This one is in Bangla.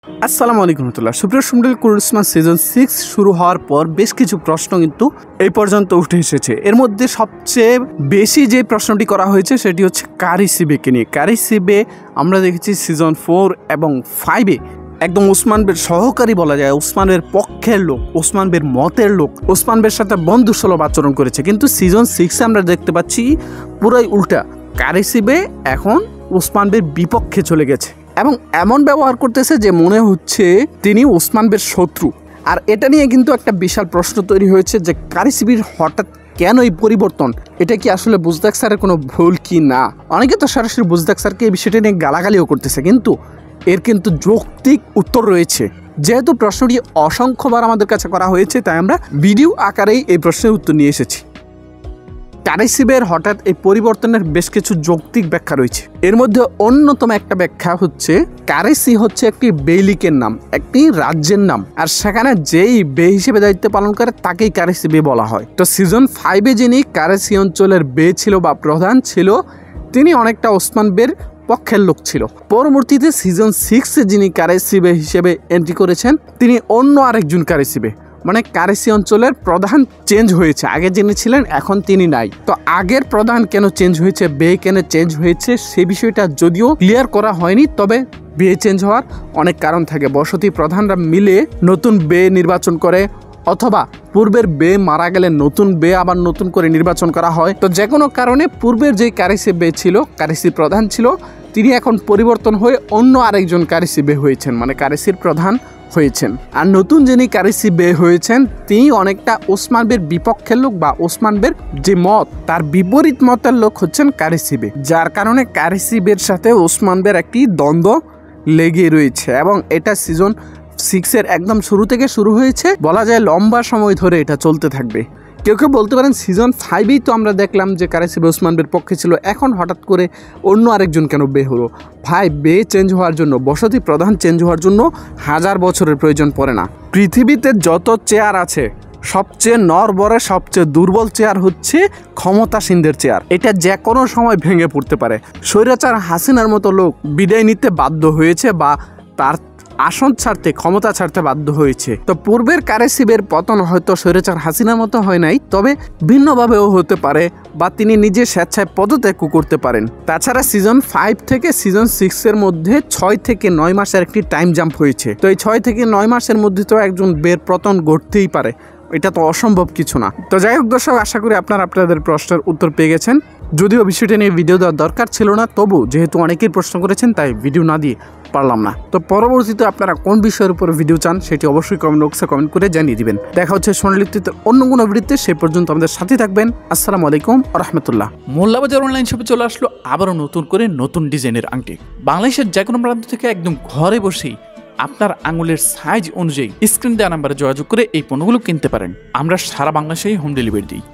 আসসালামু আলাইকুম রহমতুল্লাহ। সুপ্রিয় সুমডেল ক্রিসমাস সিজন 6 শুরু হওয়ার পর বেশ কিছু প্রশ্ন কিন্তু এই পর্যন্ত উঠে এসেছে। এর মধ্যে সবচেয়ে বেশি যে প্রশ্নটি করা হয়েছে সেটি হচ্ছে কারিসিবেকে নিয়ে। কারিসিবে আমরা দেখেছি সিজন 4 এবং 5-এ একদম ওসমান বের সহকারী বলা যায়, ওসমান বের পক্ষের লোক, ওসমান বের মতের লোক, ওসমান বের সাথে বন্ধুসুলভ আচরণ করেছে। কিন্তু সিজন 6-এ আমরা দেখতে পাচ্ছি পুরাই উল্টা। কারিসিবে এখন ওসমান বের বিপক্ষে চলে গেছে এবং এমন ব্যবহার করতেছে যে মনে হচ্ছে তিনি ওসমান বের শত্রু। আর এটা নিয়ে কিন্তু একটা বিশাল প্রশ্ন তৈরি হয়েছে যে কারিসিবির হঠাৎ কেন এই পরিবর্তন, এটা কি আসলে বুজদাক স্যারের কোনো ভুল কি না? অনেকে তো সরাসরি বুজদাক স্যারকে এই বিষয়টা নিয়ে গালাগালিও করতেছে, কিন্তু এর কিন্তু যৌক্তিক উত্তর রয়েছে। যেহেতু প্রশ্নটি অসংখ্যবার আমাদের কাছে করা হয়েছে, তাই আমরা ভিডিও আকারেই এই প্রশ্নের উত্তর নিয়ে এসেছি। কারিসিবের হঠাৎ এই পরিবর্তনের বেশ কিছু যৌক্তিক ব্যাখ্যা রয়েছে। এর মধ্যে অন্যতম একটা ব্যাখ্যা হচ্ছে কারিসি হচ্ছে একটি বেইলিকের নাম, একটি রাজ্যের নাম, আর সেখানে যেই বে হিসেবে দায়িত্ব পালন করে তাকেই কারিসিবে বলা হয়। তো সিজন 5-এ যিনি কারিসি অঞ্চলের বে ছিল বা প্রধান ছিল, তিনি অনেকটা ওসমান বের পক্ষের লোক ছিল। পরবর্তীতে সিজন 6-এ যিনি কারিসিবে হিসেবে এন্ট্রি করেছেন তিনি অন্য আরেকজন কারিসিবে, মানে কারিসি অঞ্চলের প্রধান চেঞ্জ হয়েছে। আগে যিনি ছিলেন এখন তিনি নাই। তো আগের প্রধান কেন চেঞ্জ হয়েছে, বে কেন চেঞ্জ হয়েছে, সে বিষয়টা যদিও ক্লিয়ার করা হয়নি, তবে বে চেঞ্জ হওয়ার অনেক কারণ থাকে। বসতি প্রধানরা মিলে নতুন বে নির্বাচন করে, অথবা পূর্বের বে মারা গেলে নতুন বে আবার নতুন করে নির্বাচন করা হয়। তো যে কোনো কারণে পূর্বের যে কারিসি বে ছিল, কারিসি প্রধান ছিল, তিনি এখন পরিবর্তন হয়ে অন্য আরেকজন কারিসি বে হয়েছেন, মানে কারিসির প্রধান হয়েছেন। আর নতুন যিনি কারিসি বে হয়েছেন তিনি অনেকটা ওসমান বের বিপক্ষের লোক, বা ওসমান বের যে মত তার বিপরীত মতের লোক হচ্ছেন কারিসি বে, যার কারণে কারিসি বের সাথে ওসমান বের একটি দ্বন্দ্ব লেগে রয়েছে। এবং এটা সিজন 6-এর একদম শুরু থেকে শুরু হয়েছে, বলা যায় লম্বা সময় ধরে এটা চলতে থাকবে। কেউ কেউ বলতে পারেন সিজন 5-এই তো আমরা দেখলাম যে কারিসিবে ওসমান বের পক্ষে ছিল, এখন হঠাৎ করে অন্য আরেকজন কেন বে হলো? ভাই, বে চেঞ্জ হওয়ার জন্য, বসতি প্রধান চেঞ্জ হওয়ার জন্য 1000 বছরের প্রয়োজন পড়ে না। পৃথিবীতে যত চেয়ার আছে সবচেয়ে নরবরে সবচেয়ে দুর্বল চেয়ার হচ্ছে ক্ষমতাসীনদের চেয়ার। এটা যে কোনো সময় ভেঙে পড়তে পারে। স্বৈরাচার হাসিনার মতো লোক বিদায় নিতে বাধ্য হয়েছে, বা তার আসন ছাড়তে, ক্ষমতা ছাড়তে বাধ্য হয়েছে। তো পূর্বের কারিসিবের পতন হয়তো স্বৈরাচার হাসিনার মতো হয় নাই, তবে ভিন্নভাবেও হতে পারে, বা তিনি নিজে স্বেচ্ছায় পদত্যাগ করতে পারেন। তাছাড়া সিজন 5 থেকে সিজন 6-এর মধ্যে 6 থেকে 9 মাসের একটি টাইম জাম্প হয়েছে। তো এই 6 থেকে 9 মাসের মধ্যে তো একজন বের পতন ঘটতেই পারে, এটা তো অসম্ভব কিছু না। তো যাই হোক দর্শক, আশা করি আপনাদের প্রশ্নের উত্তর পেয়ে গেছেন। যদিও বিষয়টা নিয়ে ভিডিও দেওয়ার দরকার ছিল না, তবু যেহেতু অনেকেই প্রশ্ন করেছেন তাই ভিডিও না দিয়ে পারলাম না। তো পরবর্তীতে আপনারা কোন বিষয়ের উপর ভিডিও চান সেটি অবশ্যই কমেন্ট বক্সে কমেন্ট করে জানিয়ে দিবেন। দেখা হচ্ছে সোনালিতে অন্য কোনো ভিডিওতে, সে পর্যন্ত আমাদের সাথে থাকবেন। আসসালামু আলাইকুম ওয়া রাহমাতুল্লাহ। মোল্লাবাজার অনলাইন শপে চলে আসলো আবারও নতুন করে নতুন ডিজাইনের আংটি। বাংলাদেশের যে কোনো প্রান্ত থেকে একদম ঘরে বসেই আপনার আঙুলের সাইজ অনুযায়ী স্ক্রিন দেওয়া নাম্বারে যোগাযোগ করে এই পণ্যগুলো কিনতে পারেন। আমরা সারা বাংলাদেশেই হোম ডেলিভারি দিই।